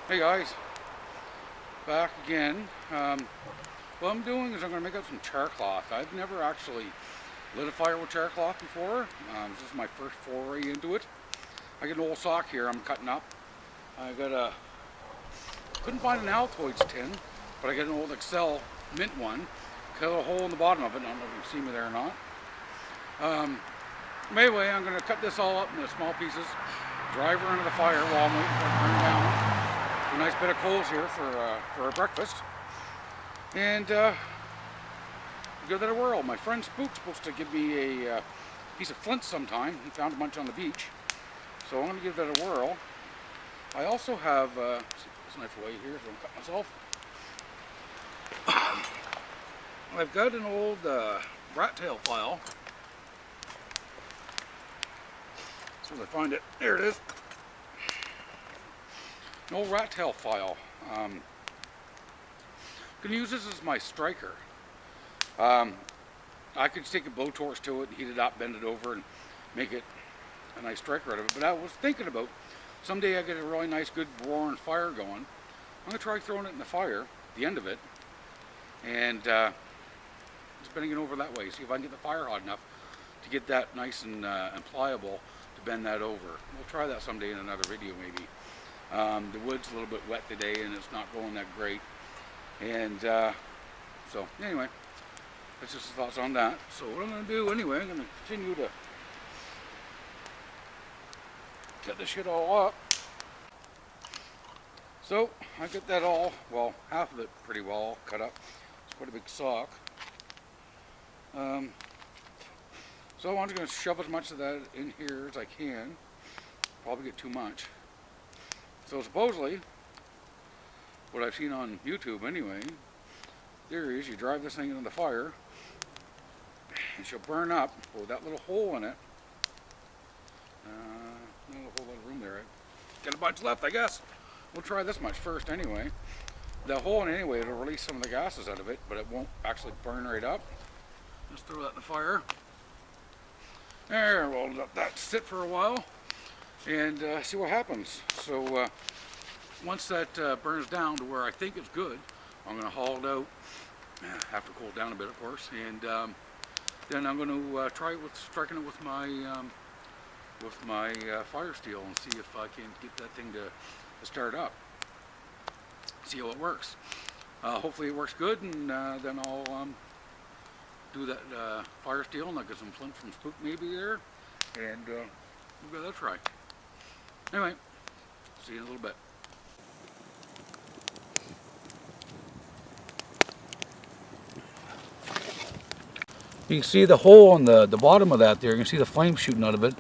Hey guys, back again. What I'm doing is I'm going to make up some char cloth. I've never actually lit a fire with char cloth before. This is my first foray into it. I get an old sock here I'm cutting up. Couldn't find an Altoids tin, but I got an old Excel mint one. Cut a hole in the bottom of it. I don't know if you can see me there or not. Anyway, I'm going to cut this all up into small pieces, drive her into the fire while I'm waiting for it to burn down. A nice bit of coals here for our breakfast, and give that a whirl. My friend Spook's supposed to give me a piece of flint sometime. He found a bunch on the beach, so I'm going to give that a whirl. I also have this knife away here, so I'm cutting myself. I've got an old rat tail file. As soon as I find it, there it is. An old rat tail file. I'm going to use this as my striker. I could stick a blowtorch to it, heat it up, bend it over, and make it a nice striker out of it. But I was thinking about someday I get a really nice, good roaring fire going. I'm going to try throwing it in the fire, the end of it, and just bending it over that way. See if I can get the fire hot enough to get that nice and pliable to bend that over. We'll try that someday in another video maybe. The wood's a little bit wet today and it's not going that great, and so anyway, that's just the thoughts on that. So what I'm going to do anyway, I'm going to continue to cut this shit all up. So I get that all, well, half of it pretty well cut up. It's quite a big sock. So I'm just going to shove as much of that in here as I can. Probably get too much. So supposedly, what I've seen on YouTube anyway, there is, you drive this thing into the fire, and she'll burn up with that little hole in it. Not a whole lot of room there. Got a bunch left, I guess. We'll try this much first anyway. The hole in it anyway, it'll release some of the gases out of it, but it won't actually burn right up. Just throw that in the fire. There, we'll let that sit for a while and see what happens. So once that burns down to where I think it's good, I'm going to haul it out, have to cool it down a bit of course, and then I'm going to try it with striking it with my fire steel and see if I can get that thing to start up, see how it works. Hopefully it works good, and then I'll do that fire steel, and I'll get some flint from Spook maybe there, and we'll give that a try. Anyway, see you in a little bit. You can see the hole on the bottom of that there. You can see the flame shooting out of it.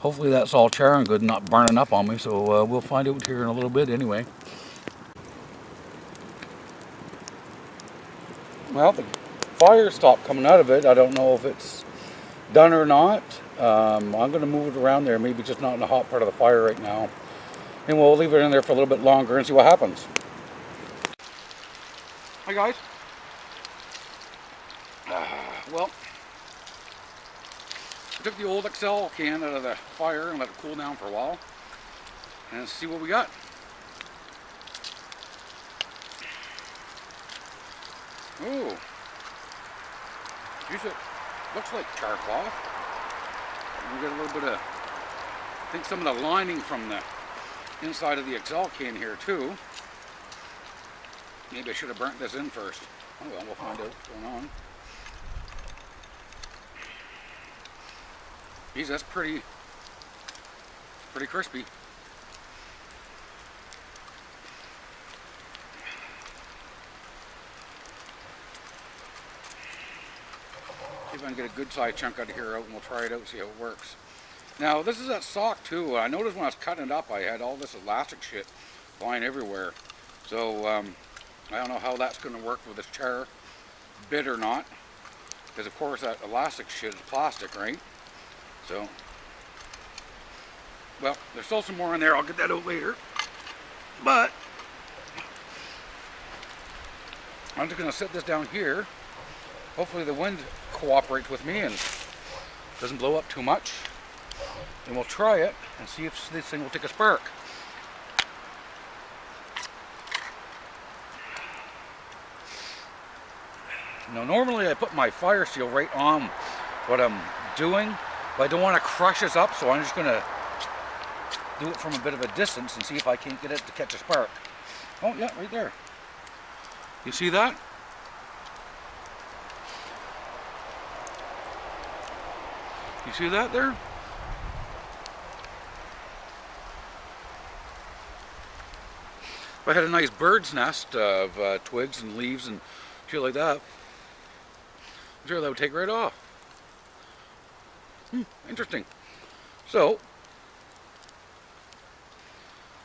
Hopefully that's all charring good and not burning up on me. So we'll find out here in a little bit anyway. Well, the fire stopped coming out of it. I don't know if it's done or not. I'm going to move it around there, maybe just not in the hot part of the fire right now. And we'll leave it in there for a little bit longer and see what happens. Hi guys. Well, I took the old Excel can out of the fire and let it cool down for a while. And see what we got. Ooh. Geez, it looks like char cloth. We got a little bit of, I think some of the lining from the inside of the Excel can here too. Maybe I should have burnt this in first. Oh well, we'll find out what's going on. Geez, that's pretty crispy. See if I can get a good sized chunk out of here out, and we'll try it out and see how it works. Now this is that sock too. I noticed when I was cutting it up I had all this elastic shit flying everywhere. So I don't know how that's going to work with this char bit or not, because of course that elastic shit is plastic, right? So, well, there's still some more in there. I'll get that out later. But I'm just going to set this down here. Hopefully the wind cooperates with me and doesn't blow up too much. And we'll try it and see if this thing will take a spark. Now normally I put my fire seal right on what I'm doing, but I don't want to crush this up, so I'm just going to do it from a bit of a distance and see if I can't get it to catch a spark. Oh yeah, right there. You see that? You see that there? If I had a nice bird's nest of twigs and leaves and shit like that, I'm sure that would take right off. Interesting. So,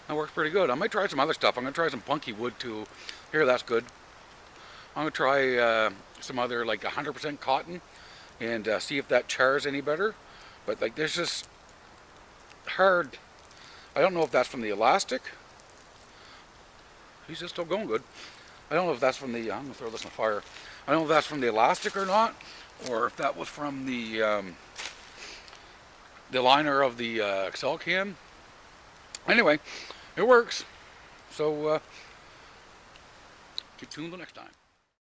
that works pretty good. I might try some other stuff. I'm going to try some punky wood too. Here, that's good. I'm going to try some other like 100% cotton and see if that chars any better. But like there's just hard. I don't know if that's from the elastic. He's just still going good. I don't know if that's from the, I'm going to throw this on fire. I don't know if that's from the elastic or not, or if that was from the liner of the Excel can. Anyway, it works. So, keep tuned the next time.